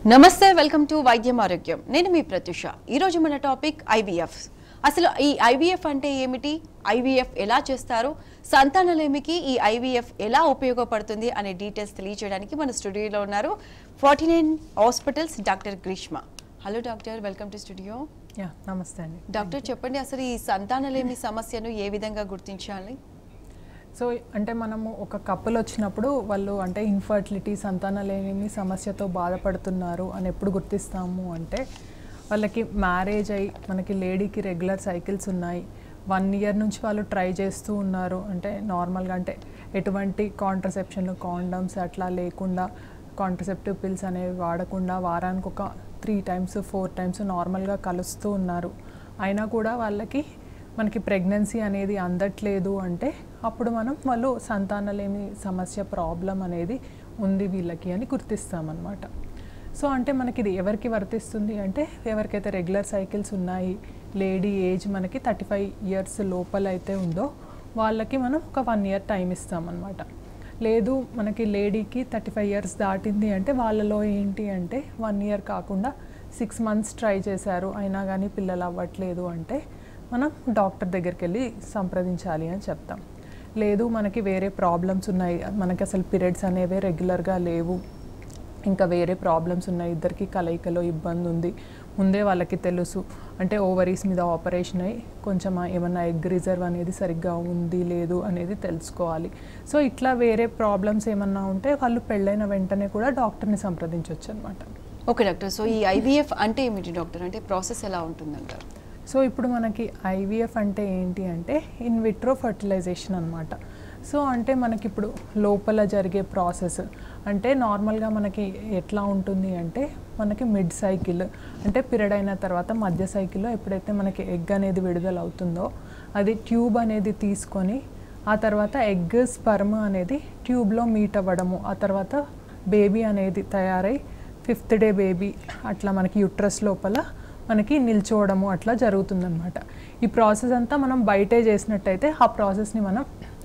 నమస్తే welcome to వైద్యం ఆరోగ్యం నేను మీ ప్రత్యూష ఈ రోజు మన టాపిక్ ఐవీఎఫ్ అసలు ఈ ఐవీఎఫ్ అంటే ఏమిటి ఐవీఎఫ్ ఎలా చేస్తారు సంతానలేమికి ఈ ఐవీఎఫ్ ఎలా ఉపయోగపడుతుంది అనే డీటెయిల్స్ తెలియజేయడానికి మన స్టూడియోలో ఉన్నారు 49 hospitals doctor Greeshma hello doctor welcome to studio yeah నమస్తే అండి డాక్టర్ చెప్పండి అసలు ఈ సంతానలేమి సమస్యను ఏ విధంగా గుర్తించాలి సో అంటే మనము ఒక కపుల్ వచ్చినప్పుడు వాళ్ళు అంటే ఇన్ఫర్టిలిటీ సంతానలేమి సమస్యతో బాధపడుతున్నారు అని ఎప్పుడు గుర్తిస్తాము అంటే వాళ్ళకి మ్యారేజ్ అయ్యి మనకి లేడీకి రెగ్యులర్ సైకిల్స్ ఉన్నాయి 1 ఇయర్ నుంచి వాళ్ళు ట్రై చేస్తూ ఉన్నారు అంటే నార్మల్గా అంటే ఎటువంటి కాంట్రసెప్షన్ కాండమ్స్ అట్లా లేకుండా కాంట్రసెప్టివ్ పిల్స్ అనేవి వాడకుండా వారానికి ఒక 3 times 4 times నార్మల్గా కలుస్తూ ఉన్నారు అయినా కూడా వాళ్ళకి మనకి ప్రెగ్నెన్సీ అనేది అందట్లేదు అంటే అప్పుడు మనం వాళ్ళు సంతానలేమి సమస్య ప్రాబ్లం అనేది ఉంది వీళ్ళకి అని గుర్తిస్తామన్నమాట సో అంటే మనకి ఇది ఎవరికి వర్తిస్తుంది అంటే ఎవరికైతే రెగ్యులర్ సైకిల్స్ ఉన్నాయి లేడీ ఏజ్ మనకి 35 years లోపల అయితే ఉందో వాళ్ళకి మనం ఒక 1 year టైం ఇస్తామన్నమాట లేదు మనకి లేడీకి 35 years దాటింది అంటే వాళ్ళలో ఏంటి అంటే 1 year కాకుండా 6 months ట్రై చేశారు అయినా కానీ పిల్లలు అవ్వట్లేదు అంటే మనం డాక్టర్ దగ్గరికి వెళ్ళి సంప్రదించాలి అని చెప్తాం లేదు మనకి వేరే ప్రాబ్లమ్స్ ఉన్నాయి మనకి అసలు పీరియడ్స్ అనేవి రెగ్యులర్గా లేవు ఇంకా వేరే ప్రాబ్లమ్స్ ఉన్నాయి ఇద్దరికి కలయికలో ఇబ్బంది ఉంది ముందే వాళ్ళకి తెలుసు అంటే ఓవరీస్ మీద ఆపరేషన్ అయ్యి కొంచెం ఏమన్నా ఎగ్ రిజర్వ్ అనేది సరిగ్గా ఉంది లేదు అనేది తెలుసుకోవాలి సో ఇట్లా వేరే ప్రాబ్లమ్స్ ఏమన్నా ఉంటే వాళ్ళు పెళ్ళైన వెంటనే కూడా డాక్టర్ని సంప్రదించవచ్చు అనమాట ఓకే డాక్టర్ సో ఈ ఐవీఎఫ్ అంటే ఏమిటి డాక్టర్ అంటే ప్రాసెస్ ఎలా ఉంటుందంటారు సో ఇప్పుడు మనకి ఐవీఎఫ్ అంటే ఏంటి అంటే ఇన్ విట్రో ఫర్టిలైజేషన్ అనమాట సో అంటే మనకి ఇప్పుడు లోపల జరిగే ప్రాసెస్ అంటే నార్మల్గా మనకి ఎట్లా ఉంటుంది అంటే మనకి మిడ్ సైకిల్ అంటే పీరియడ్ అయిన తర్వాత మధ్య సైకిల్లో ఎప్పుడైతే మనకి ఎగ్ అనేది విడుదల అవుతుందో అది ట్యూబ్ అనేది తీసుకొని ఆ తర్వాత ఎగ్ స్పర్మ్ అనేది ట్యూబ్లో మీట్ అవ్వడము ఆ తర్వాత బేబీ అనేది తయారై 5th day బేబీ అట్లా మనకి యూట్రస్ లోపల మనకి నిల్చోవడము అట్లా జరుగుతుందన్నమాట ఈ ప్రాసెస్ అంతా మనం బయటే చేసినట్టయితే ఆ ప్రాసెస్ని మనం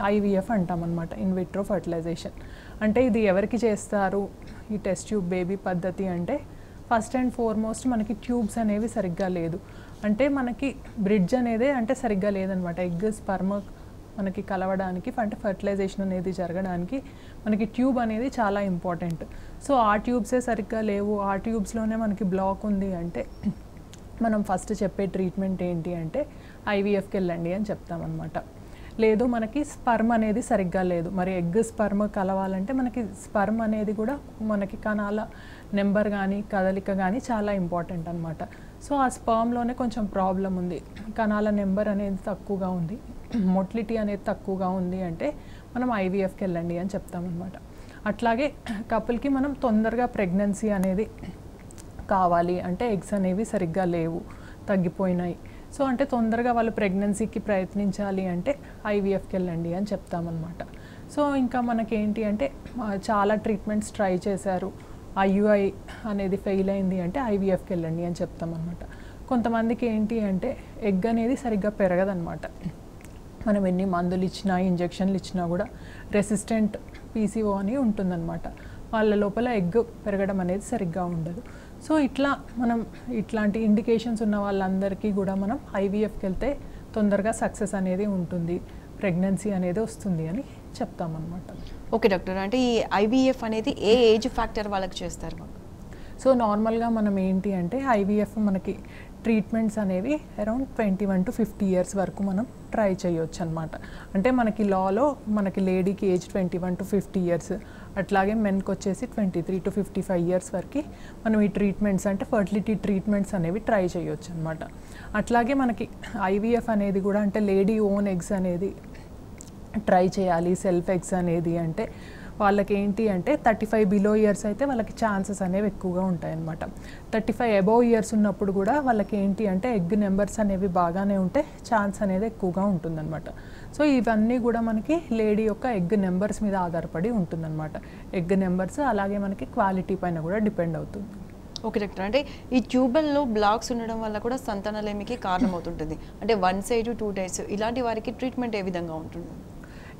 ఐవీఎఫ్ అంటామన్నమాట ఇన్ విట్రో ఫర్టిలైజేషన్ అంటే ఇది ఎవరికి చేస్తారు ఈ టెస్ట్ ట్యూబ్ బేబీ పద్ధతి అంటే ఫస్ట్ అండ్ ఫార్మోస్ట్ మనకి ట్యూబ్స్ అనేవి సరిగ్గా లేదు అంటే మనకి బ్రిడ్జ్ అనేది అంటే సరిగ్గా లేదనమాట ఎగ్ స్పర్మ్ మనకి కలవడానికి అంటే ఫర్టిలైజేషన్ అనేది జరగడానికి మనకి ట్యూబ్ అనేది చాలా ఇంపార్టెంట్ సో ఆ ట్యూబ్సే సరిగ్గా లేవు ఆ ట్యూబ్స్లోనే మనకి బ్లాక్ ఉంది అంటే మనం ఫస్ట్ చెప్పే ట్రీట్మెంట్ ఏంటి అంటే ఐవీఎఫ్కి వెళ్ళండి అని చెప్తామన్నమాట లేదు మనకి స్పర్మ్ అనేది సరిగ్గా లేదు మరి ఎగ్ స్పర్మ్ కలవాలంటే మనకి స్పర్మ్ అనేది కూడా మనకి కణాల నెంబర్ కానీ కదలిక కానీ చాలా ఇంపార్టెంట్ అనమాట సో ఆ స్పర్మ్లోనే కొంచెం ప్రాబ్లం ఉంది కణాల నెంబర్ అనేది తక్కువగా ఉంది మొటిలిటీ అనేది తక్కువగా ఉంది అంటే మనం ఐవీఎఫ్కి వెళ్ళండి అని చెప్తామన్నమాట అట్లాగే కపుల్కి మనం తొందరగా ప్రెగ్నెన్సీ అనేది కావాలి అంటే ఎగ్స్ అనేవి సరిగ్గా లేవు తగ్గిపోయినాయి సో అంటే తొందరగా వాళ్ళు ప్రెగ్నెన్సీకి ప్రయత్నించాలి అంటే ఐవీఎఫ్కి వెళ్ళండి అని చెప్తామన్నమాట సో ఇంకా మనకేంటి అంటే చాలా ట్రీట్మెంట్స్ ట్రై చేశారు ఐయుఐ అనేది ఫెయిల్ అయింది అంటే ఐవీఎఫ్కి వెళ్ళండి అని చెప్తామన్నమాట కొంతమందికి ఏంటి అంటే ఎగ్ అనేది సరిగ్గా పెరగదన్నమాట మనం ఎన్ని మందులు ఇచ్చినా ఇంజెక్షన్లు ఇచ్చినా కూడా రెసిస్టెంట్ పీసీఓ అని ఉంటుందన్నమాట వాళ్ళ లోపల ఎగ్ పెరగడం అనేది సరిగ్గా ఉండదు సో ఇట్లా మనం ఇట్లాంటి ఇండికేషన్స్ ఉన్న వాళ్ళందరికీ కూడా మనం ఐవీఎఫ్కి వెళ్తే తొందరగా సక్సెస్ అనేది ఉంటుంది ప్రెగ్నెన్సీ అనేది వస్తుంది అని చెప్తామన్నమాట ఓకే డాక్టర్ అంటే ఈ ఐవీఎఫ్ అనేది ఏ ఏజ్ ఫ్యాక్టర్ వాళ్ళకి చేస్తారు సో నార్మల్గా మనం ఏంటి అంటే ఐవీఎఫ్ మనకి ట్రీట్మెంట్స్ అనేవి అరౌండ్ 21 to 50 years వరకు మనం ట్రై చేయొచ్చు అనమాట అంటే మనకి లాలో మనకి లేడీకి ఏజ్ 21 to 50 years అట్లాగే మెన్కి వచ్చేసి 23 to 55 years వరకు మనం ఈ ట్రీట్మెంట్స్ అంటే ఫర్టిలిటీ ట్రీట్మెంట్స్ అనేవి ట్రై చేయొచ్చు అనమాట అట్లాగే మనకి ఐవీఎఫ్ అనేది కూడా అంటే లేడీ ఓన్ ఎగ్స్ అనేది ట్రై చేయాలి సెల్ఫ్ ఎగ్స్ అనేది అంటే వాళ్ళకి ఏంటి అంటే 35 below years అయితే వాళ్ళకి ఛాన్సెస్ అనేవి ఎక్కువగా ఉంటాయన్నమాట 35 above years ఉన్నప్పుడు కూడా వాళ్ళకి ఏంటి అంటే ఎగ్ నెంబర్స్ అనేవి బాగానే ఉంటే ఛాన్స్ అనేది ఎక్కువగా ఉంటుందన్నమాట సో ఇవన్నీ కూడా మనకి లేడీ యొక్క ఎగ్ నెంబర్స్ మీద ఆధారపడి ఉంటుందన్నమాట ఎగ్ నెంబర్స్ అలాగే మనకి క్వాలిటీ పైన కూడా డిపెండ్ అవుతుంది ఓకే డాక్టర్ అంటే ఈ ట్యూబల్లో బ్లాక్స్ ఉండడం వల్ల కూడా సంతానలేమికి కారణం అవుతుంటుంది అంటే 1 side 2 days ఇలాంటి వారికి ట్రీట్మెంట్ ఏ విధంగా ఉంటుంది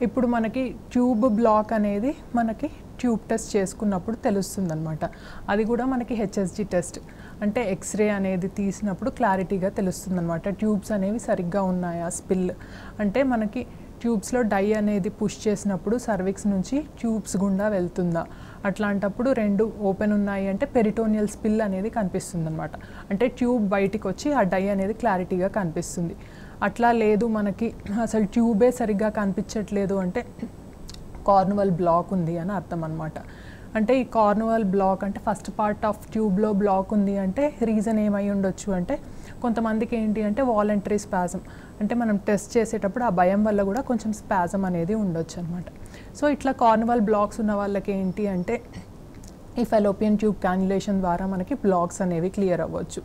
ఇప్పుడు మనకి ట్యూబ్ బ్లాక్ అనేది మనకి ట్యూబ్ టెస్ట్ చేసుకున్నప్పుడు తెలుస్తుంది అనమాట. అది కూడా మనకి హెచ్ఎస్జి టెస్ట్ అంటే ఎక్స్రే అనేది తీసినప్పుడు క్లారిటీగా తెలుస్తుంది అనమాట. ట్యూబ్స్ అనేవి సరిగ్గా ఉన్నాయా, స్పిల్ అంటే మనకి ట్యూబ్స్లో డై అనేది పుష్ చేసినప్పుడు సర్విక్స్ నుంచి ట్యూబ్స్ గుండా వెళ్తుందా, అట్లాంటప్పుడు రెండు ఓపెన్ ఉన్నాయి అంటే పెరిటోనియల్ స్పిల్ అనేది కనిపిస్తుంది అనమాట. అంటే ట్యూబ్ బయటికి వచ్చి ఆ డై అనేది క్లారిటీగా కనిపిస్తుంది. అట్లా లేదు మనకి అసలు ట్యూబే సరిగ్గా కనిపించట్లేదు అంటే కార్నువల్ బ్లాక్ ఉంది అని అర్థం అనమాట. అంటే ఈ కార్నువల్ బ్లాక్ అంటే ఫస్ట్ పార్ట్ ఆఫ్ ట్యూబ్లో బ్లాక్ ఉంది అంటే రీజన్ ఏమై ఉండొచ్చు అంటే కొంతమందికి ఏంటి అంటే వాలంటరీ స్పాజం అంటే మనం టెస్ట్ చేసేటప్పుడు ఆ భయం వల్ల కూడా కొంచెం స్పాజం అనేది ఉండొచ్చు అనమాట. సో ఇట్లా కార్నువల్ బ్లాక్స్ ఉన్న వాళ్ళకి ఏంటి అంటే ఈ ఫెలోపియన్ ట్యూబ్ క్యాన్యులేషన్ ద్వారా మనకి బ్లాక్స్ అనేవి క్లియర్ అవ్వచ్చు.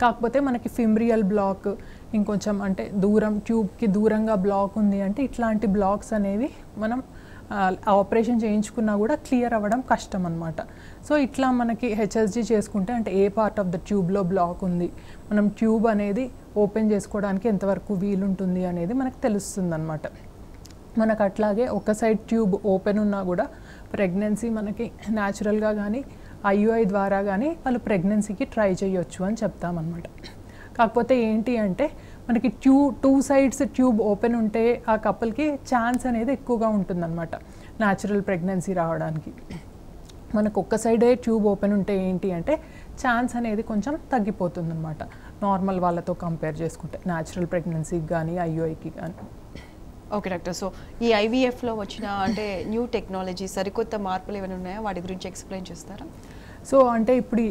కాకపోతే మనకి ఫిమ్రియల్ బ్లాక్ ఇంకొంచెం అంటే దూరం ట్యూబ్కి దూరంగా బ్లాక్ ఉంది అంటే ఇట్లాంటి బ్లాక్స్ అనేవి మనం ఆపరేషన్ చేయించుకున్నా కూడా క్లియర్ అవ్వడం కష్టం అనమాట. సో ఇట్లా మనకి హెచ్ఎస్జి చేసుకుంటే అంటే ఏ పార్ట్ ఆఫ్ ద ట్యూబ్లో బ్లాక్ ఉంది, మనం ట్యూబ్ అనేది ఓపెన్ చేసుకోవడానికి ఎంతవరకు వీలుంటుంది అనేది మనకు తెలుస్తుంది అనమాట. మనకు అట్లాగే ఒక సైడ్ ట్యూబ్ ఓపెన్ ఉన్నా కూడా ప్రెగ్నెన్సీ మనకి న్యాచురల్గా కానీ ఐయుఐ ద్వారా కానీ వాళ్ళు ప్రెగ్నెన్సీకి ట్రై చేయొచ్చు అని చెప్తామన్నమాట. కాకపోతే ఏంటి అంటే మనకి టూ సైడ్స్ ట్యూబ్ ఓపెన్ ఉంటే ఆ కపుల్కి ఛాన్స్ అనేది ఎక్కువగా ఉంటుందన్నమాట న్యాచురల్ ప్రెగ్నెన్సీ రావడానికి. మనకు ఒక్క సైడే ట్యూబ్ ఓపెన్ ఉంటే ఏంటి అంటే ఛాన్స్ అనేది కొంచెం తగ్గిపోతుంది అనమాట నార్మల్ వాళ్ళతో కంపేర్ చేసుకుంటే న్యాచురల్ ప్రెగ్నెన్సీకి కానీ ఐయుఐకి కానీ. ఓకే డాక్టర్, సో ఈ ఐవీఎఫ్లో వచ్చిన అంటే న్యూ టెక్నాలజీ సరికొత్త మార్పులు ఏమైనా ఉన్నాయా, వాటి గురించి ఎక్స్ప్లెయిన్ చేస్తారా? సో అంటే ఇప్పుడు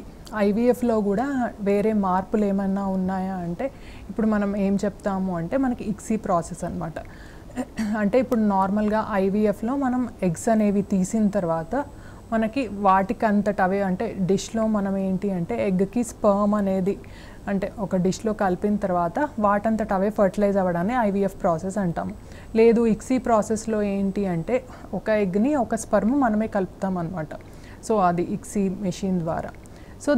ఐవీఎఫ్లో కూడా వేరే మార్పులు ఏమన్నా ఉన్నాయా అంటే ఇప్పుడు మనం ఏం చెప్తాము అంటే మనకి ఇక్సీ ప్రాసెస్ అనమాట. అంటే ఇప్పుడు నార్మల్గా ఐవీఎఫ్లో మనం ఎగ్స్ అనేవి తీసిన తర్వాత మనకి వాటికంతట అవే అంటే డిష్లో మనం ఏంటి అంటే ఎగ్కి స్పర్మ్ అనేది అంటే ఒక డిష్లో కలిపిన తర్వాత వాటంతట అవే ఫర్టిలైజ్ అవ్వడాన్ని ఐవీఎఫ్ ప్రాసెస్ అంటాము. లేదు ఇక్సీ ప్రాసెస్లో ఏంటి అంటే ఒక ఎగ్ని ఒక స్పర్మ్ మనమే కలుపుతాం అనమాట. సో అది ఇక్సీ మెషిన్ ద్వారా. సో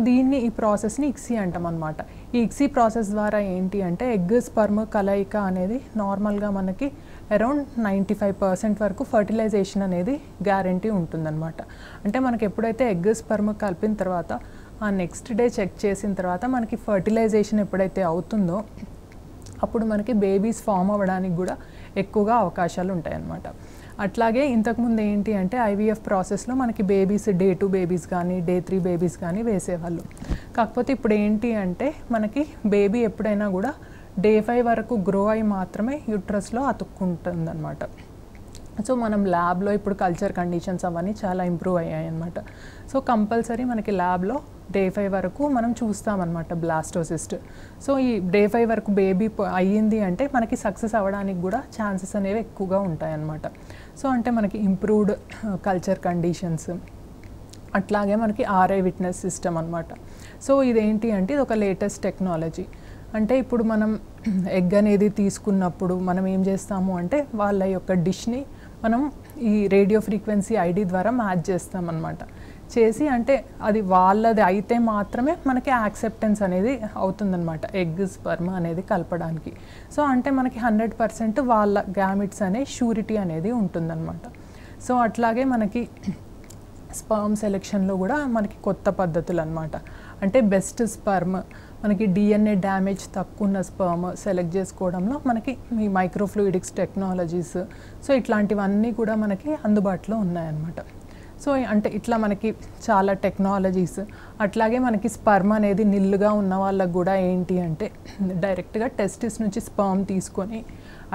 ఈ ప్రాసెస్ని ఇక్సీ అంటాం అనమాట. ఈ ఇక్సీ ప్రాసెస్ ద్వారా ఏంటి అంటే ఎగ్ స్పర్మ్ కలయిక అనేది నార్మల్గా మనకి అరౌండ్ 95% వరకు ఫర్టిలైజేషన్ అనేది గ్యారంటీ ఉంటుందన్నమాట. అంటే మనకి ఎప్పుడైతే ఎగ్ స్పర్మ్ కలిపిన తర్వాత ఆ నెక్స్ట్ డే చెక్ చేసిన తర్వాత మనకి ఫర్టిలైజేషన్ ఎప్పుడైతే అవుతుందో అప్పుడు మనకి బేబీస్ ఫామ్ అవ్వడానికి కూడా ఎక్కువగా అవకాశాలు ఉంటాయన్నమాట. అట్లాగే ఇంతకుముందు ఏంటి అంటే ఐవీఎఫ్ ప్రాసెస్లో మనకి బేబీస్ డే 2 బేబీస్ కానీ డే 3 బేబీస్ కానీ వేసేవాళ్ళు. కాకపోతే ఇప్పుడు ఏంటి అంటే మనకి బేబీ ఎప్పుడైనా కూడా డే 5 వరకు గ్రో అయి మాత్రమే యూట్రస్లో అతుక్కుంటుంది అనమాట. సో మనం ల్యాబ్లో ఇప్పుడు కల్చర్ కండిషన్స్ అవన్నీ చాలా ఇంప్రూవ్ అయ్యాయి అనమాట. సో కంపల్సరీ మనకి ల్యాబ్లో డే 5 వరకు మనం చూస్తామన్నమాట బ్లాస్టోసిస్ట్. సో ఈ డే 5 వరకు బేబీ అయ్యింది అంటే మనకి సక్సెస్ అవ్వడానికి కూడా ఛాన్సెస్ అనేవి ఎక్కువగా ఉంటాయన్నమాట. సో అంటే మనకి ఇంప్రూవ్డ్ కల్చర్ కండిషన్స్ అట్లాగే మనకి ఆర్ఐ విట్నెస్ సిస్టమ్ అనమాట. సో ఇదేంటి అంటే ఇది ఒక లేటెస్ట్ టెక్నాలజీ. అంటే ఇప్పుడు మనం ఎగ్ అనేది తీసుకున్నప్పుడు మనం ఏం చేస్తాము అంటే వాళ్ళ యొక్క డిష్ని మనం ఈ రేడియో ఫ్రీక్వెన్సీ ఐడి ద్వారా మ్యాచ్ చేస్తామన్నమాట. చేసి అంటే అది వాళ్ళది అయితే మాత్రమే మనకి యాక్సెప్టెన్స్ అనేది అవుతుందన్నమాట ఎగ్ స్పర్మ్ అనేది కలపడానికి. సో అంటే మనకి 100% వాళ్ళ గ్యామిట్స్ అనే షూరిటీ అనేది ఉంటుందన్నమాట. సో అట్లాగే మనకి స్పర్మ్ సెలెక్షన్లో కూడా మనకి కొత్త పద్ధతులు అనమాట. అంటే బెస్ట్ స్పర్మ్ మనకి డిఎన్ఏ డ్యామేజ్ తక్కువ ఉన్న స్పర్మ్ సెలెక్ట్ చేసుకోవడంలో మనకి ఈ మైక్రోఫ్లూయిడిక్స్ టెక్నాలజీస్ సో ఇట్లాంటివన్నీ కూడా మనకి అందుబాటులో ఉన్నాయన్నమాట. సో అంటే ఇట్లా మనకి చాలా టెక్నాలజీస్. అట్లాగే మనకి స్పర్మ్ అనేది నిల్లుగా ఉన్న వాళ్ళకు కూడా ఏంటి అంటే డైరెక్ట్గా టెస్టిస్ నుంచి స్పర్మ్ తీసుకొని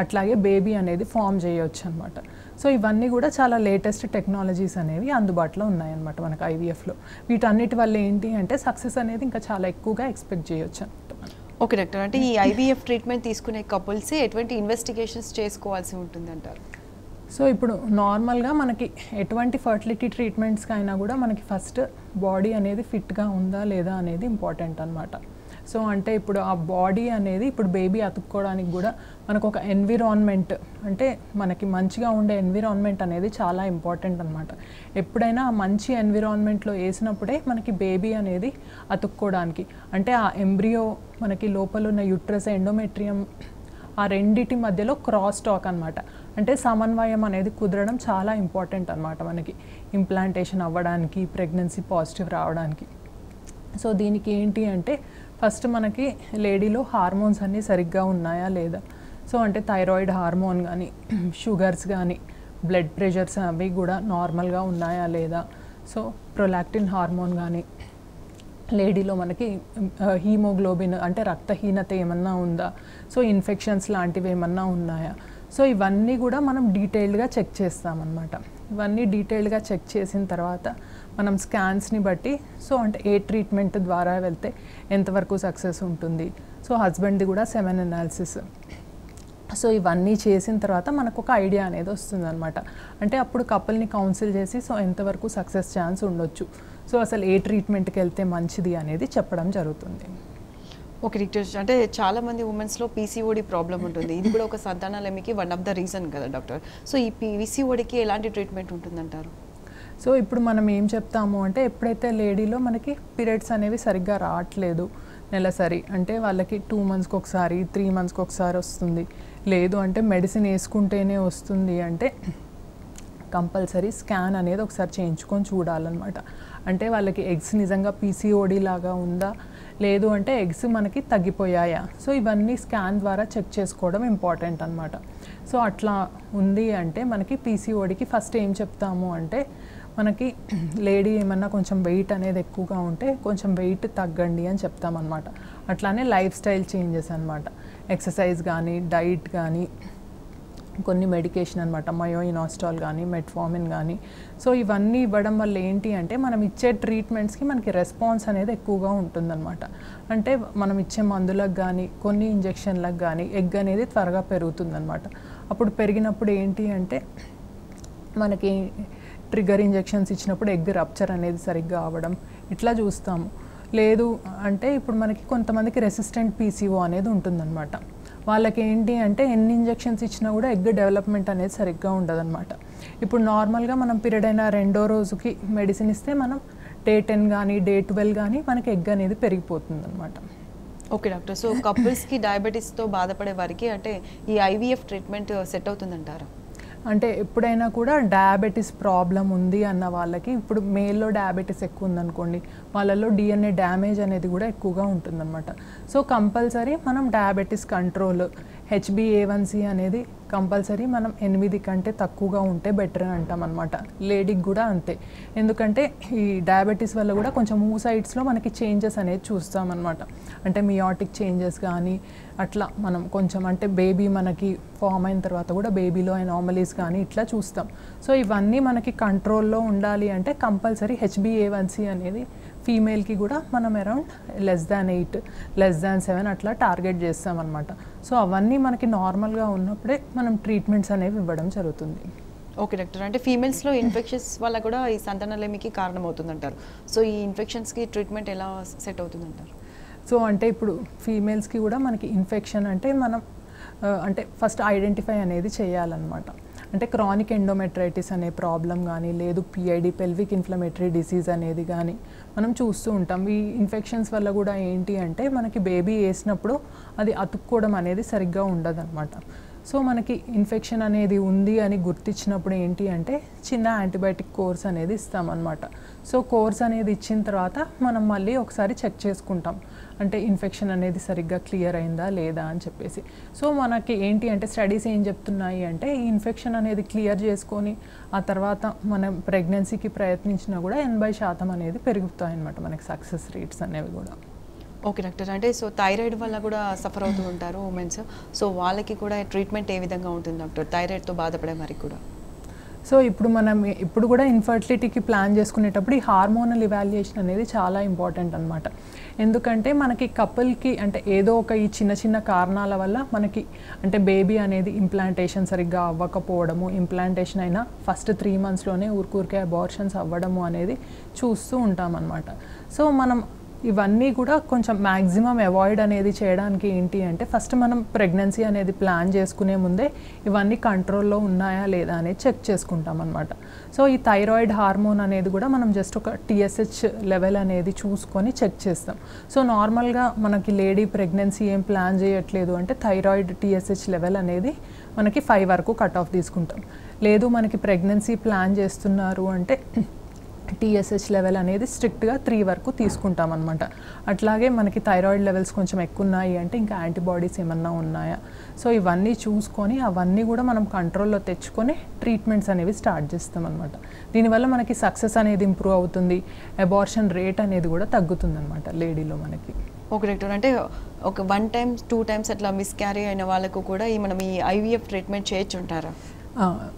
అట్లాగే బేబీ అనేది ఫామ్ చేయవచ్చు అనమాట. సో ఇవన్నీ కూడా చాలా లేటెస్ట్ టెక్నాలజీస్ అనేవి అందుబాటులో ఉన్నాయన్నమాట మనకు ఐవీఎఫ్లో. వీటన్నిటి వల్ల ఏంటి అంటే సక్సెస్ అనేది ఇంకా చాలా ఎక్కువగా ఎక్స్పెక్ట్ చేయొచ్చు అనమాట. ఓకే డాక్టర్, అంటే ఈ ఐవీఎఫ్ ట్రీట్మెంట్ తీసుకునే కపుల్స్ ఎటువంటి ఇన్వెస్టిగేషన్స్ చేసుకోవాల్సి ఉంటుంది అంటారు? సో ఇప్పుడు నార్మల్గా మనకి ఎటువంటి ఫర్టిలిటీ ట్రీట్మెంట్స్కి అయినా కూడా మనకి ఫస్ట్ బాడీ అనేది ఫిట్గా ఉందా లేదా అనేది ఇంపార్టెంట్ అనమాట. సో అంటే ఇప్పుడు ఆ బాడీ అనేది ఇప్పుడు బేబీ అతుక్కోవడానికి కూడా మనకు ఒక ఎన్విరాన్మెంట్ అంటే మనకి మంచిగా ఉండే ఎన్విరాన్మెంట్ అనేది చాలా ఇంపార్టెంట్ అనమాట. ఎప్పుడైనా ఆ మంచి ఎన్విరాన్మెంట్లో వేసినప్పుడే మనకి బేబీ అనేది అతుక్కోవడానికి అంటే ఆ ఎంబ్రియో మనకి లోపల ఉన్న యూట్రస్ ఎండోమెట్రియం ఆ రెండిటి మధ్యలో క్రాస్ టాక్ అనమాట. అంటే సమన్వయం అనేది కుదరడం చాలా ఇంపార్టెంట్ అనమాట మనకి ఇంప్లాంటేషన్ అవ్వడానికి, ప్రెగ్నెన్సీ పాజిటివ్ రావడానికి. సో దీనికి ఏంటి అంటే ఫస్ట్ మనకి లేడీలో హార్మోన్స్ అన్నీ సరిగ్గా ఉన్నాయా లేదా, సో అంటే థైరాయిడ్ హార్మోన్ కానీ, షుగర్స్ కానీ, బ్లడ్ ప్రెషర్స్ అవి కూడా నార్మల్గా ఉన్నాయా లేదా, సో ప్రొలాక్టిన్ హార్మోన్ కానీ, లేడీలో మనకి హీమోగ్లోబిన్ అంటే రక్తహీనత ఏమన్నా ఉందా, సో ఇన్ఫెక్షన్స్ లాంటివి ఏమన్నా ఉన్నాయా, సో ఇవన్నీ కూడా మనం డీటెయిల్డ్గా చెక్ చేస్తామన్నమాట. ఇవన్నీ డీటెయిల్డ్గా చెక్ చేసిన తర్వాత మనం స్కాన్స్ని బట్టి సో అంటే ఏ ట్రీట్మెంట్ ద్వారా వెళ్తే ఎంతవరకు సక్సెస్ ఉంటుంది, సో హస్బెండ్ది కూడా సెమెన్ అనాలిసిస్, సో ఇవన్నీ చేసిన తర్వాత మనకు ఒక ఐడియా అనేది వస్తుంది అనమాట. అంటే అప్పుడు కపుల్ని కౌన్సిల్ చేసి సో ఎంతవరకు సక్సెస్ ఛాన్స్ ఉండొచ్చు, సో అసలు ఏ ట్రీట్మెంట్కి వెళ్తే మంచిది అనేది చెప్పడం జరుగుతుంది. ఓకే డాక్టర్, అంటే చాలా మంది ఉమెన్స్లో పీసీఓడి ప్రాబ్లం ఉంటుంది. ఇది కూడా ఒక సంతానలేమికి వన్ ఆఫ్ ద రీజన్ కదా డాక్టర్. సో ఈ పీసీఓడికి ఎలాంటి ట్రీట్మెంట్ ఉంటుందంటారు? సో ఇప్పుడు మనం ఏం చెప్తాము అంటే ఎప్పుడైతే లేడీలో మనకి పీరియడ్స్ అనేవి సరిగ్గా రావట్లేదు, నెలసరి అంటే వాళ్ళకి 2 monthsకి ఒకసారి, 3 monthsకి ఒకసారి వస్తుంది, లేదు అంటే మెడిసిన్ వేసుకుంటేనే వస్తుంది అంటే కంపల్సరీ స్కాన్ అనేది ఒకసారి చేయించుకొని చూడాలన్నమాట. అంటే వాళ్ళకి ఎగ్స్ నిజంగా పీసీఓడి లాగా ఉందా, లేదు అంటే ఎగ్స్ మనకి తగ్గిపోయాయా, సో ఇవన్నీ స్కాన్ ద్వారా చెక్ చేసుకోవడం ఇంపార్టెంట్ అనమాట. సో అట్లా ఉంది అంటే మనకి పీసీఓడికి ఫస్ట్ ఏం చెప్తాము అంటే మనకి లేడీ ఏమన్నా కొంచెం వెయిట్ అనేది ఎక్కువగా ఉంటే కొంచెం వెయిట్ తగ్గండి అని చెప్తామన్నమాట. అట్లానే లైఫ్ స్టైల్ చేంజెస్ అనమాట, ఎక్సర్సైజ్ కానీ, డైట్ కానీ, కొన్ని మెడికేషన్ అనమాట, మయోఇనాస్టాల్ కానీ, మెట్ఫార్మిన్ కానీ, సో ఇవన్నీ ఇవ్వడం వల్ల ఏంటి అంటే మనం ఇచ్చే ట్రీట్మెంట్స్కి మనకి రెస్పాన్స్ అనేది ఎక్కువగా ఉంటుందన్నమాట. అంటే మనం ఇచ్చే మందులకు కానీ, కొన్ని ఇంజెక్షన్లకు కానీ ఎగ్ అనేది త్వరగా పెరుగుతుందన్నమాట. అప్పుడు పెరిగినప్పుడు ఏంటి అంటే మనకి ట్రిగర్ ఇంజెక్షన్స్ ఇచ్చినప్పుడు ఎగ్ రప్చర్ అనేది సరిగ్గా అవ్వడం ఇట్లా చూస్తాము. లేదు అంటే ఇప్పుడు మనకి కొంతమందికి రెసిస్టెంట్ పీసీఓ అనేది ఉంటుందన్నమాట. వాళ్ళకి ఏంటి అంటే ఎన్ని ఇంజెక్షన్స్ ఇచ్చినా కూడా ఎగ్ డెవలప్మెంట్ అనేది సరిగ్గా ఉండదన్నమాట. ఇప్పుడు నార్మల్గా మనం పీరియడ్ అయిన 2వ రోజుకి మెడిసిన్ ఇస్తే మనం డే 10 కానీ, డే 12 కానీ మనకి ఎగ్ అనేది పెరిగిపోతుంది అనమాట. ఓకే డాక్టర్, సో కపుల్స్కి డయాబెటీస్తో బాధపడే వారికి అంటే ఈ ఐవీఎఫ్ ట్రీట్మెంట్ సెట్ అవుతుందంటారా? అంటే ఎప్పుడైనా కూడా డయాబెటీస్ ప్రాబ్లం ఉంది అన్న వాళ్ళకి, ఇప్పుడు మేల్లో డయాబెటీస్ ఎక్కువ ఉందనుకోండి, వాళ్ళల్లో డిఎన్ఏ డ్యామేజ్ అనేది కూడా ఎక్కువగా ఉంటుందన్నమాట. సో కంపల్సరీ మనం డయాబెటీస్ కంట్రోల్, HbA1c అనేది కంపల్సరీ మనం 8 కంటే తక్కువగా ఉంటే బెటర్ అని అంటాం అనమాట. లేడీకి కూడా అంతే, ఎందుకంటే ఈ డయాబెటీస్ వల్ల కూడా కొంచెం ఊసైడ్స్లో మనకి చేంజెస్ అనేది చూస్తామన్నమాట. అంటే మియాటిక్ చేంజెస్ కానీ అట్లా మనం కొంచెం అంటే బేబీ మనకి ఫామ్ అయిన తర్వాత కూడా బేబీలో అనామలీస్ కానీ ఇట్లా చూస్తాం. సో ఇవన్నీ మనకి కంట్రోల్లో ఉండాలి అంటే కంపల్సరీ HbA1c అనేది ఫీమేల్కి కూడా మనం అరౌండ్ <8, 7 అట్లా టార్గెట్ చేస్తామన్నమాట. సో అవన్నీ మనకి నార్మల్గా ఉన్నప్పుడే మనం ట్రీట్మెంట్స్ అనేవి ఇవ్వడం జరుగుతుంది. ఓకే డాక్టర్, అంటే ఫీమేల్స్లో ఇన్ఫెక్షన్స్ వల్ల కూడా ఈ సంతానలేమికి కారణమవుతుందంటారు. సో ఈ ఇన్ఫెక్షన్స్కి ట్రీట్మెంట్ ఎలా సెట్ అవుతుందంటారు? సో అంటే ఇప్పుడు ఫీమేల్స్కి కూడా మనకి ఇన్ఫెక్షన్ అంటే మనం అంటే ఫస్ట్ ఐడెంటిఫై అనేది చేయాలన్నమాట. అంటే క్రానిక్ ఎండోమెట్రైటిస్ అనే ప్రాబ్లం కానీ, లేదు PID పెల్విక్ ఇన్ఫ్లమేటరీ డిసీజ్ అనేది కానీ మనం చూస్తూ ఉంటాం. ఈ ఇన్ఫెక్షన్స్ వల్ల కూడా ఏంటి అంటే మనకి బేబీ వేసినప్పుడు అది అతుక్కోవడం అనేది సరిగ్గా ఉండదన్నమాట. సో మనకి ఇన్ఫెక్షన్ అనేది ఉంది అని గుర్తించినప్పుడు ఏంటి అంటే చిన్న యాంటీబయాటిక్ కోర్స్ అనేది ఇస్తామన్నమాట. సో కోర్స్ అనేది ఇచ్చిన తర్వాత మనం మళ్ళీ ఒకసారి చెక్ చేసుకుంటాం, అంటే ఇన్ఫెక్షన్ అనేది సరిగ్గా క్లియర్ అయిందా లేదా అని చెప్పేసి. సో మనకి ఏంటి అంటే స్టడీస్ ఏం చెప్తున్నాయి అంటే ఈ ఇన్ఫెక్షన్ అనేది క్లియర్ చేసుకొని ఆ తర్వాత మనం ప్రెగ్నెన్సీకి ప్రయత్నించినా కూడా 80% అనేది పెరుగుతాయి అన్నమాట మనకి సక్సెస్ రేట్స్ అనేవి కూడా. ఓకే డాక్టర్, అంటే సో థైరాయిడ్ వల్ల కూడా సఫర్ అవుతూ ఉంటారు ఉమెన్స్, సో వాళ్ళకి కూడా ట్రీట్మెంట్ ఏ విధంగా ఉంటుంది డాక్టర్, థైరాయిడ్తో బాధపడే వారికి కూడా? సో ఇప్పుడు మనం ఇప్పుడు కూడా ఇన్ఫర్టిలిటీకి ప్లాన్ చేసుకునేటప్పుడు ఈ హార్మోనల్ ఇవాల్యుయేషన్ అనేది చాలా ఇంపార్టెంట్ అనమాట. ఎందుకంటే మనకి కపుల్కి అంటే ఏదో ఒక ఈ చిన్న చిన్న కారణాల వల్ల మనకి అంటే బేబీ అనేది ఇంప్లాంటేషన్ సరిగ్గా అవ్వకపోవడము, ఇంప్లాంటేషన్ అయినా ఫస్ట్ 3 monthsలోనే ఊరికే అబార్షన్స్ అవ్వడము అనేది చూస్తూ ఉంటాం అనమాట. సో మనం ఇవన్నీ కూడా కొంచెం మ్యాక్సిమం అవాయిడ్ అనేది చేయడానికి ఏంటి అంటే ఫస్ట్ మనం ప్రెగ్నెన్సీ అనేది ప్లాన్ చేసుకునే ముందే ఇవన్నీ కంట్రోల్లో ఉన్నాయా లేదా అనేది చెక్ చేసుకుంటాం అనమాట. సో ఈ థైరాయిడ్ హార్మోన్ అనేది కూడా మనం జస్ట్ ఒక TSH లెవెల్ అనేది చూసుకొని చెక్ చేస్తాం. సో నార్మల్గా మనకి లేడీ ప్రెగ్నెన్సీ ఏం ప్లాన్ చేయట్లేదు అంటే థైరాయిడ్ TSH లెవెల్ అనేది మనకి 5 వరకు కట్ ఆఫ్ తీసుకుంటాం. లేదు మనకి ప్రెగ్నెన్సీ ప్లాన్ చేస్తున్నారు అంటే TSH లెవెల్ అనేది స్ట్రిక్ట్గా 3 వరకు తీసుకుంటాం అనమాట. అట్లాగే మనకి థైరాయిడ్ లెవెల్స్ కొంచెం ఎక్కువ ఉన్నాయి అంటే ఇంకా యాంటీబాడీస్ ఏమన్నా ఉన్నాయా, సో ఇవన్నీ చూసుకొని అవన్నీ కూడా మనం కంట్రోల్లో తెచ్చుకొని ట్రీట్మెంట్స్ అనేవి స్టార్ట్ చేస్తాం అనమాట. దీనివల్ల మనకి సక్సెస్ అనేది ఇంప్రూవ్ అవుతుంది, అబార్షన్ రేట్ అనేది కూడా తగ్గుతుంది అనమాట లేడీలో మనకి. ఓకే డాక్టర్, అంటే ఒక 1 టైమ్ 2 టైమ్స్ అట్లా మిస్క్యారీ అయిన వాళ్ళకు కూడా మనం ఈ IVF ట్రీట్మెంట్ చేయొచ్చు ఉంటారా?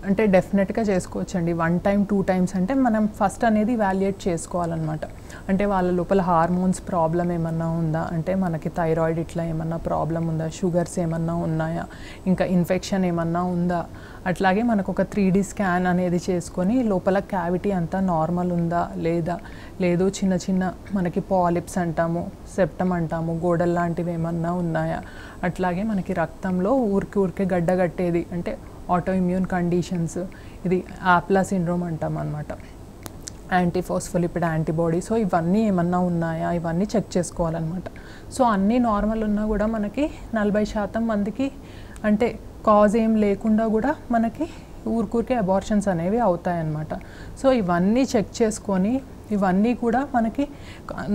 అంటే డెఫినెట్గా చేసుకోవచ్చండి. 1 టైమ్ 2 టైమ్స్ అంటే మనం ఫస్ట్ అనేది వాల్యుయేట్ చేసుకోవాలన్నమాట. అంటే వాళ్ళ లోపల హార్మోన్స్ ప్రాబ్లం ఏమన్నా ఉందా, అంటే మనకి థైరాయిడ్ ఇట్లా ఏమన్నా ప్రాబ్లం ఉందా, షుగర్స్ ఏమన్నా ఉన్నాయా, ఇంకా ఇన్ఫెక్షన్ ఏమన్నా ఉందా, అట్లాగే మనకు ఒక 3D స్కాన్ అనేది చేసుకొని లోపల క్యావిటీ అంతా నార్మల్ ఉందా లేదా, లేదు చిన్న చిన్న మనకి పాలిప్స్ అంటాము, సెప్టమ్ అంటాము, గోడల్ లాంటివి ఏమన్నా ఉన్నాయా, అట్లాగే మనకి రక్తంలో ఊరికే గడ్డ కట్టేది అంటే ఆటో ఇమ్యూన్ కండిషన్స్, ఇది ఆప్లా సిండ్రోమ్ అంటాం అనమాట, యాంటీఫాస్ఫోలిపిడ్ యాంటీబాడీ, సో ఇవన్నీ ఏమన్నా ఉన్నాయా ఇవన్నీ చెక్ చేసుకోవాలన్నమాట. సో అన్నీ నార్మల్ ఉన్నా కూడా మనకి 40% మందికి అంటే కాజ్ ఏం లేకుండా కూడా మనకి ఊరికే అబార్షన్స్ అనేవి అవుతాయన్నమాట. సో ఇవన్నీ చెక్ చేసుకొని ఇవన్నీ కూడా మనకి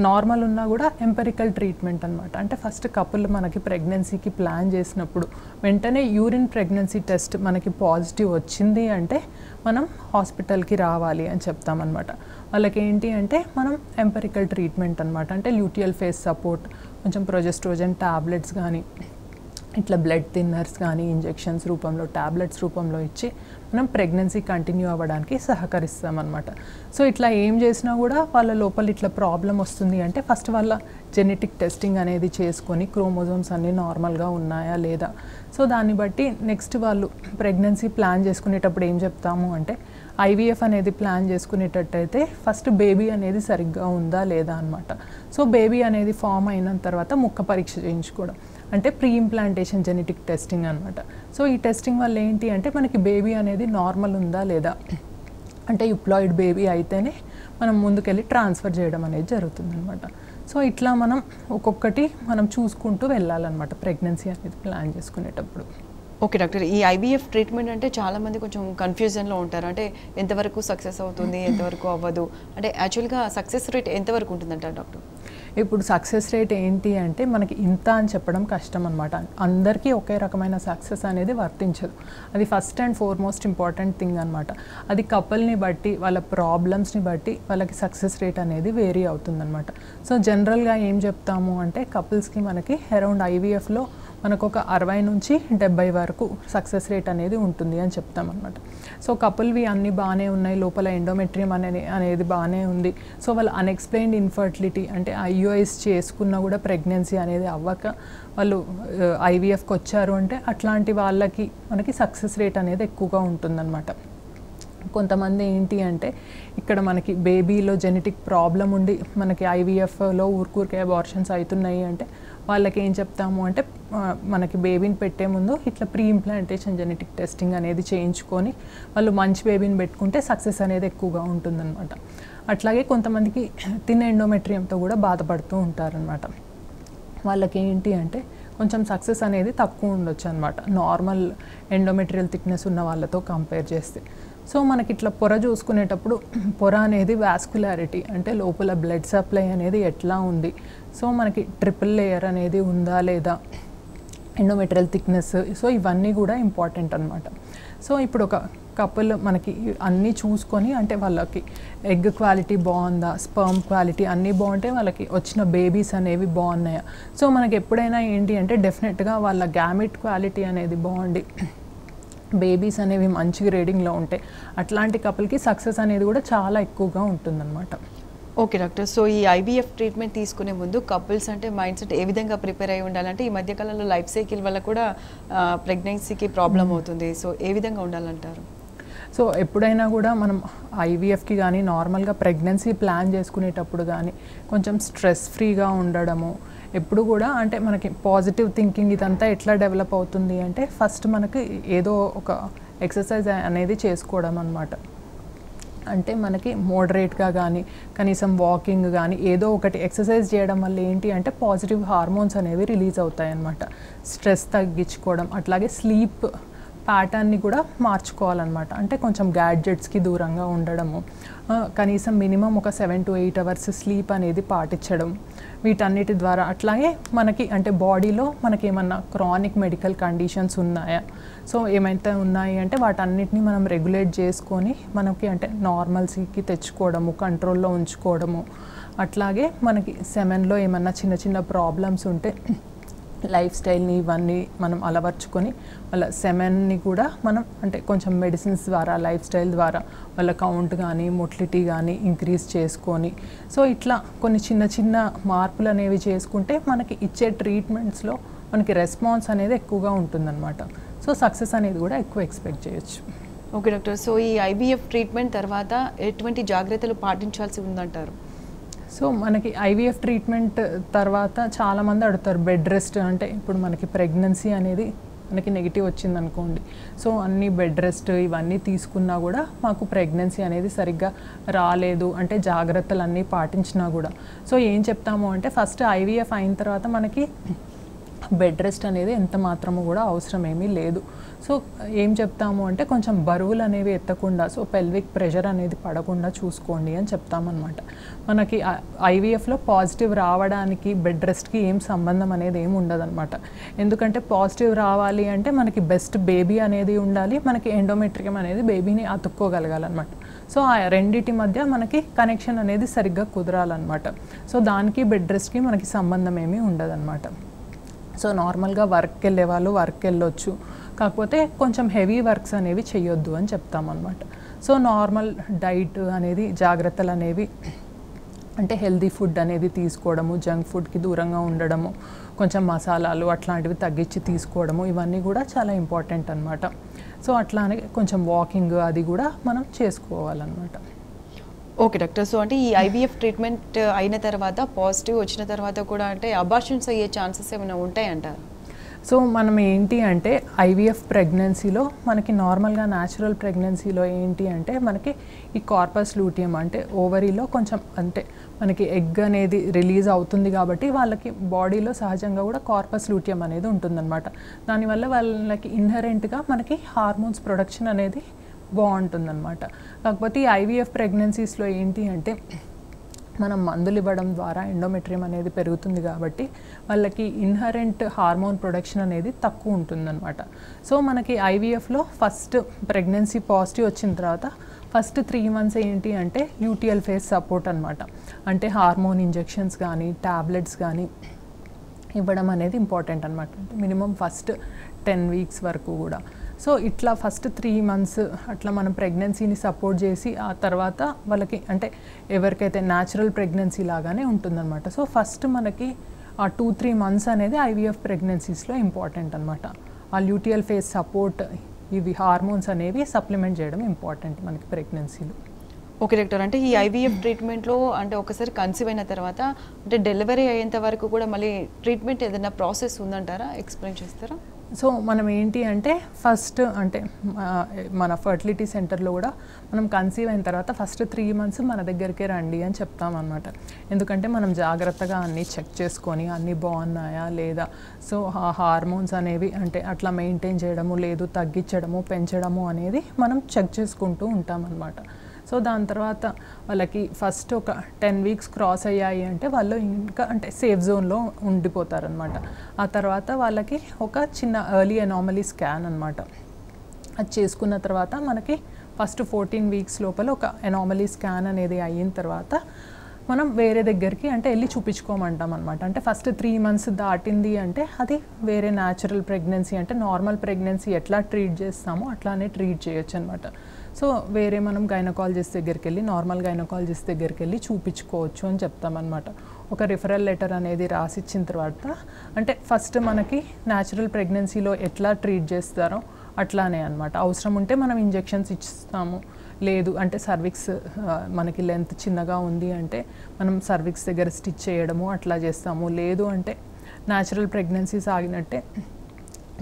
నార్మల్ ఉన్నా కూడా ఎంపెరికల్ ట్రీట్మెంట్ అనమాట. అంటే ఫస్ట్ కపుల్ మనకి ప్రెగ్నెన్సీకి ప్లాన్ చేసినప్పుడు వెంటనే యూరిన్ ప్రెగ్నెన్సీ టెస్ట్ మనకి పాజిటివ్ వచ్చింది అంటే మనం హాస్పిటల్కి రావాలి అని చెప్తామన్నమాట. వాళ్ళకి ఏంటి అంటే మనం ఎంపెరికల్ ట్రీట్మెంట్ అనమాట. అంటే ల్యూటియల్ ఫేస్ సపోర్ట్, కొంచెం ప్రొజెస్ట్రోజన్ టాబ్లెట్స్ కానీ ఇట్లా బ్లడ్ థిన్నర్స్ కానీ ఇంజెక్షన్స్ రూపంలో టాబ్లెట్స్ రూపంలో ఇచ్చి మనం ప్రెగ్నెన్సీ కంటిన్యూ అవ్వడానికి సహకరిస్తామన్నమాట. సో ఇట్లా ఏం చేసినా కూడా వాళ్ళ లోపల ఇట్లా ప్రాబ్లం వస్తుంది అంటే ఫస్ట్ వాళ్ళ జెనెటిక్ టెస్టింగ్ అనేది చేసుకొని క్రోమోజోమ్స్ అన్నీ నార్మల్గా ఉన్నాయా లేదా, సో దాన్ని బట్టి నెక్స్ట్ వాళ్ళు ప్రెగ్నెన్సీ ప్లాన్ చేసుకునేటప్పుడు ఏం చెప్తాము అంటే IVF అనేది ప్లాన్ చేసుకునేటట్టయితే ఫస్ట్ బేబీ అనేది సరిగ్గా ఉందా లేదా అనమాట. సో బేబీ అనేది ఫామ్ అయిన తర్వాత ముక్క పరీక్ష చేయించుకోవడం అంటే ప్రీ ఇంప్లాంటేషన్ జెనెటిక్ టెస్టింగ్ అనమాట. సో ఈ టెస్టింగ్ వల్ల ఏంటి అంటే మనకి బేబీ అనేది నార్మల్ ఉందా లేదా, అంటే యుప్లాయిడ్ బేబీ అయితేనే మనం ముందుకెళ్ళి ట్రాన్స్ఫర్ చేయడం అనేది జరుగుతుంది అనమాట. సో ఇట్లా మనం ఒక్కొక్కటి మనం చూసుకుంటూ వెళ్ళాలన్నమాట ప్రెగ్నెన్సీ అనేది ప్లాన్ చేసుకునేటప్పుడు. ఓకే డాక్టర్, ఈ IVF ట్రీట్మెంట్ అంటే చాలామంది కొంచెం కన్ఫ్యూజన్లో ఉంటారు. అంటే ఎంతవరకు సక్సెస్ అవుతుంది, ఎంతవరకు అవ్వదు, అంటే యాక్చువల్గా సక్సెస్ రేట్ ఎంతవరకు ఉంటుందంటారు డాక్టర్? ఇప్పుడు సక్సెస్ రేట్ ఏంటి అంటే మనకి ఇంత అని చెప్పడం కష్టం అనమాట. అందరికీ ఒకే రకమైన సక్సెస్ అనేది వర్తించదు. అది first and foremost important thing అనమాట. అది కపుల్ని బట్టి వాళ్ళ ప్రాబ్లమ్స్ని బట్టి వాళ్ళకి సక్సెస్ రేట్ అనేది వేరీ అవుతుందన్నమాట. సో జనరల్గా ఏం చెప్తాము అంటే కపుల్స్కి మనకి అరౌండ్ IVFలో మనకు ఒక 60 నుంచి 70 వరకు సక్సెస్ రేట్ అనేది ఉంటుంది అని చెప్తామన్నమాట. సో కపుల్వి అన్నీ బాగానే ఉన్నాయి, లోపల ఎండోమెట్రియం అనేది బాగానే ఉంది. సో వాళ్ళు అన్ఎక్స్ప్లెయిన్డ్ ఇన్ఫర్టిలిటీ అంటే IUIs చేసుకున్నా కూడా ప్రెగ్నెన్సీ అనేది అవ్వక వాళ్ళు IVFకి వచ్చారు అంటే అట్లాంటి వాళ్ళకి మనకి సక్సెస్ రేట్ అనేది ఎక్కువగా ఉంటుందన్నమాట. కొంతమంది ఏంటి అంటే ఇక్కడ మనకి బేబీలో జెనెటిక్ ప్రాబ్లం ఉండి మనకి IVFలో ఊరికే అబార్షన్స్ అవుతున్నాయి అంటే వాళ్ళకి ఏం చెప్తాము అంటే మనకి బేబీని పెట్టే ముందు ఇట్లా ప్రీ ఇంప్లాంటేషన్ జెనెటిక్ టెస్టింగ్ అనేది చేయించుకొని వాళ్ళు మంచి బేబీని పెట్టుకుంటే సక్సెస్ అనేది ఎక్కువగా ఉంటుందన్నమాట. అట్లాగే కొంతమందికి థిన్ ఎండోమెట్రియంతో కూడా బాధపడుతూ ఉంటారనమాట. వాళ్ళకి ఏంటి అంటే కొంచెం సక్సెస్ అనేది తక్కువ ఉండొచ్చు అనమాట నార్మల్ ఎండోమెట్రియల్ థిక్నెస్ ఉన్న వాళ్ళతో కంపేర్ చేస్తే. సో మనకి ఇట్లా పొర చూసుకునేటప్పుడు పొర అనేది వాస్కులారిటీ అంటే లోపల బ్లడ్ సప్లై అనేది ఎట్లా ఉంది, సో మనకి ట్రిపుల్ లేయర్ అనేది ఉందా లేదా, ఎండోమెట్రియల్ థిక్నెస్, సో ఇవన్నీ కూడా ఇంపార్టెంట్ అనమాట. సో ఇప్పుడు ఒక కపుల్ మనకి అన్నీ చూసుకొని అంటే వాళ్ళకి ఎగ్ క్వాలిటీ బాగుందా, స్పర్మ్ క్వాలిటీ అన్నీ బాగుంటే వాళ్ళకి వచ్చిన బేబీస్ అనేవి బాగున్నాయా, సో మనకి ఎప్పుడైనా ఏంటి అంటే డెఫినెట్గా వాళ్ళ గ్యామెట్ క్వాలిటీ అనేది బాగుండి బేబీస్ అనేవి మంచి గ్రేడింగ్లో ఉంటాయి. అట్లాంటి కపుల్కి సక్సెస్ అనేది కూడా చాలా ఎక్కువగా ఉంటుందన్నమాట. ఓకే డాక్టర్, సో ఈ IVF ట్రీట్మెంట్ తీసుకునే ముందు కపుల్స్ అంటే మైండ్ సెట్ ఏ విధంగా ప్రిపేర్ అయి ఉండాలంటే ఈ మధ్యకాలంలో లైఫ్ సైకిల్ వల్ల కూడా ప్రెగ్నెన్సీకి ప్రాబ్లం అవుతుంది, సో ఏ విధంగా ఉండాలంటారు? సో ఎప్పుడైనా కూడా మనం IVFకి కానీ నార్మల్గా ప్రెగ్నెన్సీ ప్లాన్ చేసుకునేటప్పుడు కానీ కొంచెం స్ట్రెస్ ఫ్రీగా ఉండడము, ఎప్పుడు కూడా అంటే మనకి పాజిటివ్ థింకింగ్ ఇదంతా ఎట్లా డెవలప్ అవుతుంది అంటే ఫస్ట్ మనకి ఏదో ఒక ఎక్సర్సైజ్ అనేది చేసుకోవడం అనమాట. అంటే మనకి మోడరేట్గా కానీ కనీసం వాకింగ్ కానీ ఏదో ఒకటి ఎక్సర్సైజ్ చేయడం వల్ల ఏంటి అంటే పాజిటివ్ హార్మోన్స్ అనేవి రిలీజ్ అవుతాయి అన్నమాట. స్ట్రెస్ తగ్గించుకోవడం, అట్లాగే స్లీప్ ప్యాటర్న్ని కూడా మార్చుకోవాలన్నమాట. అంటే కొంచెం గ్యాడ్జెట్స్కి దూరంగా ఉండడము, కనీసం మినిమం ఒక 7 to 8 అవర్స్ స్లీప్ అనేది పాటించడం, వీటన్నిటి ద్వారా. అట్లాగే మనకి అంటే బాడీలో మనకి ఏమన్నా క్రానిక్ మెడికల్ కండిషన్స్ ఉన్నాయా, సో ఏమైతే ఉన్నాయి అంటే వాటన్నిటిని మనం రెగ్యులేట్ చేసుకొని మనకి అంటే నార్మల్సీకి తెచ్చుకోవడము, కంట్రోల్లో ఉంచుకోవడము. అట్లాగే మనకి సెమెన్లో ఏమన్నా చిన్న చిన్న ప్రాబ్లమ్స్ ఉంటే లైఫ్ స్టైల్ని ఇవన్నీ మనం అలవర్చుకొని వాళ్ళ సెమెన్ని కూడా మనం అంటే కొంచెం మెడిసిన్స్ ద్వారా, లైఫ్ స్టైల్ ద్వారా వాళ్ళ కౌంట్ కానీ మొటిలిటీ కానీ ఇంక్రీజ్ చేసుకొని, సో ఇట్లా కొన్ని చిన్న చిన్న మార్పులు అనేవి చేసుకుంటే మనకి ఇచ్చే ట్రీట్మెంట్స్లో మనకి రెస్పాన్స్ అనేది ఎక్కువగా ఉంటుందన్నమాట. సో సక్సెస్ అనేది కూడా ఎక్కువ ఎక్స్పెక్ట్ చేయొచ్చు. ఓకే డాక్టర్, సో ఈ ఐవీఎఫ్ ట్రీట్మెంట్ తర్వాత ఎటువంటి జాగ్రత్తలు పాటించాల్సి ఉందంటారు? సో మనకి ఐవీఎఫ్ ట్రీట్మెంట్ తర్వాత చాలామంది అడుగుతారు బెడ్ రెస్ట్. అంటే ఇప్పుడు మనకి ప్రెగ్నెన్సీ అనేది మనకి నెగిటివ్ వచ్చిందనుకోండి, సో అన్ని బెడ్ రెస్ట్ ఇవన్నీ తీసుకున్నా కూడా మాకు ప్రెగ్నెన్సీ అనేది సరిగ్గా రాలేదు అంటే జాగ్రత్తలు అన్నీ పాటించినా కూడా, సో ఏం చెప్తాము అంటే ఫస్ట్ ఐవీఎఫ్ అయిన తర్వాత మనకి బెడ్ రెస్ట్ అనేది ఎంత మాత్రము కూడా అవసరం ఏమీ లేదు. సో ఏం చెప్తాము అంటే కొంచెం బరువులు అనేవి ఎత్తకుండా, సో పెల్విక్ ప్రెషర్ అనేది పడకుండా చూసుకోండి అని చెప్తామన్నమాట. మనకి ఐవీఎఫ్లో పాజిటివ్ రావడానికి బెడ్ రెస్ట్కి ఏం సంబంధం అనేది ఏమి ఉండదన్నమాట. ఎందుకంటే పాజిటివ్ రావాలి అంటే మనకి బెస్ట్ బేబీ అనేది ఉండాలి, మనకి ఎండోమెట్రియం అనేది బేబీని అతుక్కోగలగాలన్నమాట. సో ఆ రెండింటి మధ్య మనకి కనెక్షన్ అనేది సరిగ్గా కుదరాలన్నమాట. సో దానికి బెడ్ రెస్ట్కి మనకి సంబంధం ఏమీ ఉండదన్నమాట. సో నార్మల్గా వర్క్కి వెళ్ళే వాళ్ళు వర్క్కి వెళ్ళొచ్చు, కాకపోతే కొంచెం హెవీ వర్క్స్ అనేవి చేయొద్దు అని చెప్తామన్నమాట. సో నార్మల్ డైట్ అనేది జాగ్రత్తలు అనేవి అంటే హెల్దీ ఫుడ్ అనేది తీసుకోవడము, జంక్ ఫుడ్కి దూరంగా ఉండడము, కొంచెం మసాలాలు అట్లాంటివి తగ్గించి తీసుకోవడము, ఇవన్నీ కూడా చాలా ఇంపార్టెంట్ అనమాట. సో అట్లానే కొంచెం వాకింగ్ అది కూడా మనం చేసుకోవాలన్నమాట. ఓకే డాక్టర్, సో అంటే ఈ ఐవీఎఫ్ ట్రీట్మెంట్ అయిన తర్వాత పాజిటివ్ వచ్చిన తర్వాత కూడా అంటే అబార్షన్స్ అయ్యే ఛాన్సెస్ ఏమైనా ఉంటాయంటారు? సో మనం ఏంటి అంటే ఐవీఎఫ్ ప్రెగ్నెన్సీలో మనకి నార్మల్గా న్యాచురల్ ప్రెగ్నెన్సీలో ఏంటి అంటే మనకి ఈ కార్పస్ లూటియం అంటే ఓవరీలో కొంచెం అంటే మనకి ఎగ్ అనేది రిలీజ్ అవుతుంది కాబట్టి వాళ్ళకి బాడీలో సహజంగా కూడా కార్పస్ లూటియం అనేది ఉంటుందన్నమాట. దానివల్ల వాళ్ళకి ఇన్హరెంట్గా మనకి హార్మోన్స్ ప్రొడక్షన్ అనేది బాగుంటుందన్నమాట. కాకపోతే ఈ ఐవీఎఫ్ ప్రెగ్నెన్సీస్లో ఏంటి అంటే మనం మందులు ఇవ్వడం ద్వారా ఎండోమెట్రియం అనేది పెరుగుతుంది కాబట్టి వాళ్ళకి ఇన్హరెంట్ హార్మోన్ ప్రొడక్షన్ అనేది తక్కువ ఉంటుందన్నమాట. సో మనకి ఐవీఎఫ్లో ఫస్ట్ ప్రెగ్నెన్సీ పాజిటివ్ వచ్చిన తర్వాత ఫస్ట్ 3 months ఏంటి అంటే ల్యూటియల్ ఫేజ్ సపోర్ట్ అనమాట. అంటే హార్మోన్ ఇంజెక్షన్స్ కానీ ట్యాబ్లెట్స్ కానీ ఇవ్వడం అనేది ఇంపార్టెంట్ అనమాట. మినిమం ఫస్ట్ 10 weeks వరకు కూడా. సో ఇట్లా ఫస్ట్ 3 months అట్లా మనం ప్రెగ్నెన్సీని సపోర్ట్ చేసి ఆ తర్వాత వాళ్ళకి అంటే ఎవరికైతే న్యాచురల్ ప్రెగ్నెన్సీ లాగానే ఉంటుందన్నమాట. సో ఫస్ట్ మనకి ఆ 2-3 months అనేది ఐవీఎఫ్ ప్రెగ్నెన్సీస్లో ఇంపార్టెంట్ అనమాట. ఆ ల్యూటియల్ ఫేజ్ సపోర్ట్ ఇవి హార్మోన్స్ అనేవి సప్లిమెంట్ చేయడం ఇంపార్టెంట్ మనకి ప్రెగ్నెన్సీలో. ఓకే డాక్టర్, అంటే ఈ ఐవీఎఫ్ ట్రీట్మెంట్లో అంటే ఒకసారి కన్సీవ్ అయిన తర్వాత అంటే డెలివరీ అయ్యేంత వరకు కూడా మళ్ళీ ట్రీట్మెంట్ ఏదైనా ప్రాసెస్ ఉందంటారా? ఎక్స్ప్లెయిన్ చేస్తారా? సో మనం ఏంటి అంటే ఫస్ట్ అంటే మన ఫర్టిలిటీ సెంటర్లో కూడా మనం కన్సీవ్ అయిన తర్వాత ఫస్ట్ 3 months మన దగ్గరికే రండి అని చెప్తామన్నమాట. ఎందుకంటే మనం జాగ్రత్తగా అన్నీ చెక్ చేసుకొని అన్నీ బాగున్నాయా లేదా, సో ఆ హార్మోన్స్ అనేవి అంటే అట్లా మెయింటైన్ చేయడము లేదు తగ్గించడము పెంచడము అనేది మనం చెక్ చేసుకుంటూ ఉంటామన్నమాట. సో దాని తర్వాత వాళ్ళకి ఫస్ట్ ఒక 10 weeks క్రాస్ అయ్యాయి అంటే వాళ్ళు ఇంకా అంటే సేఫ్ జోన్లో ఉండిపోతారనమాట. ఆ తర్వాత వాళ్ళకి ఒక చిన్న ఎర్లీ అనామలీ స్కాన్ అనమాట. అది చేసుకున్న తర్వాత మనకి ఫస్ట్ 14 weeks లోపల ఒక అనామలీ స్కాన్ అనేది అయిన తర్వాత మనం వేరే దగ్గరికి అంటే వెళ్ళి చూపించుకోమంటాం అనమాట. అంటే ఫస్ట్ 3 months దాటింది అంటే అది వేరే న్యాచురల్ ప్రెగ్నెన్సీ అంటే నార్మల్ ప్రెగ్నెన్సీ ఎట్లా ట్రీట్ చేస్తామో అట్లానే ట్రీట్ చేయొచ్చు అనమాట. సో వేరే మనం గైనకాలజిస్ట్ దగ్గరికి వెళ్ళి నార్మల్ గైనకాలజిస్ట్ దగ్గరికి వెళ్ళి చూపించుకోవచ్చు అని చెప్తామన్నమాట. ఒక రిఫరల్ లెటర్ అనేది రాసిచ్చిన తర్వాత అంటే ఫస్ట్ మనకి న్యాచురల్ ప్రెగ్నెన్సీలో ఎట్లా ట్రీట్ చేస్తారో అట్లానే అనమాట. అవసరం ఉంటే మనం ఇంజెక్షన్స్ ఇస్తాము, లేదు అంటే సర్విక్స్ మనకి లెంత్ చిన్నగా ఉంది అంటే మనం సర్విక్స్ దగ్గర స్టిచ్ చేయడము అట్లా చేస్తాము. లేదు అంటే న్యాచురల్ ప్రెగ్నెన్సీస్ ఆగినట్టే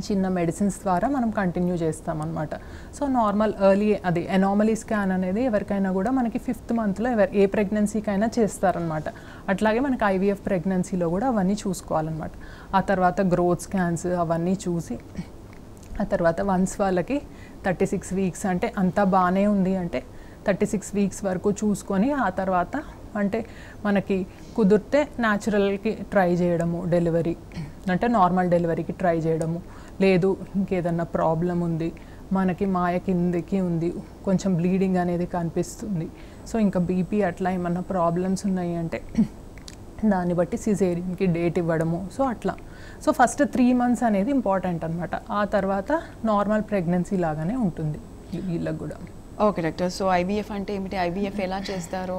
చిన్న మెడిసిన్స్ ద్వారా మనం కంటిన్యూ చేస్తామన్నమాట. సో నార్మల్ ఎర్లీ అది అనామలీ స్కాన్ అనేది ఎవరికైనా కూడా మనకి 5th monthలో ఏ ప్రెగ్నెన్సీకైనా చేస్తారనమాట. అట్లాగే మనకి ఐవీఎఫ్ ప్రెగ్నెన్సీలో కూడా అవన్నీ చూసుకోవాలన్నమాట. ఆ తర్వాత గ్రోత్ స్కాన్స్ అవన్నీ చూసి ఆ తర్వాత వన్స్ వాళ్ళకి 36 వీక్స్ అంటే అంతా బాగానే ఉంది అంటే 36 వీక్స్ వరకు చూసుకొని ఆ తర్వాత అంటే మనకి కుదిరితే న్యాచురల్కి ట్రై చేయడము డెలివరీ అంటే నార్మల్ డెలివరీకి ట్రై చేయడము, లేదు ఇంకేదన్నా ప్రాబ్లం ఉంది మనకి మాయ కిందకి ఉంది కొంచెం బ్లీడింగ్ అనేది కనిపిస్తుంది, సో ఇంకా బీపీ అట్లా ఏమన్నా ప్రాబ్లమ్స్ ఉన్నాయి అంటే దాన్ని బట్టి సిజేరియన్కి డేట్ ఇవ్వడము. సో అట్లా సో ఫస్ట్ 3 months అనేది ఇంపార్టెంట్ అనమాట. ఆ తర్వాత నార్మల్ ప్రెగ్నెన్సీ లాగానే ఉంటుంది వీళ్ళకి కూడా. ఓకే డాక్టర్, సో ఐవీఎఫ్ అంటే ఏమిటి, ఐవీఎఫ్ ఎలా చేస్తారో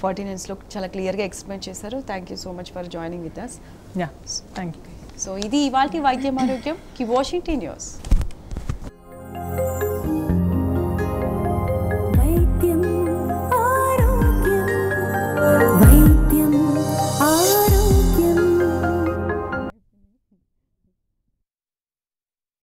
40 minutesలో చాలా క్లియర్గా ఎక్స్ప్లెయిన్ చేశారు. Thank you so much for joining with us. Yeah thank you. So ఇది ఇవాల్టి వైద్యం ఆరోగ్యం కి వాషింగ్టన్ న్యూస్.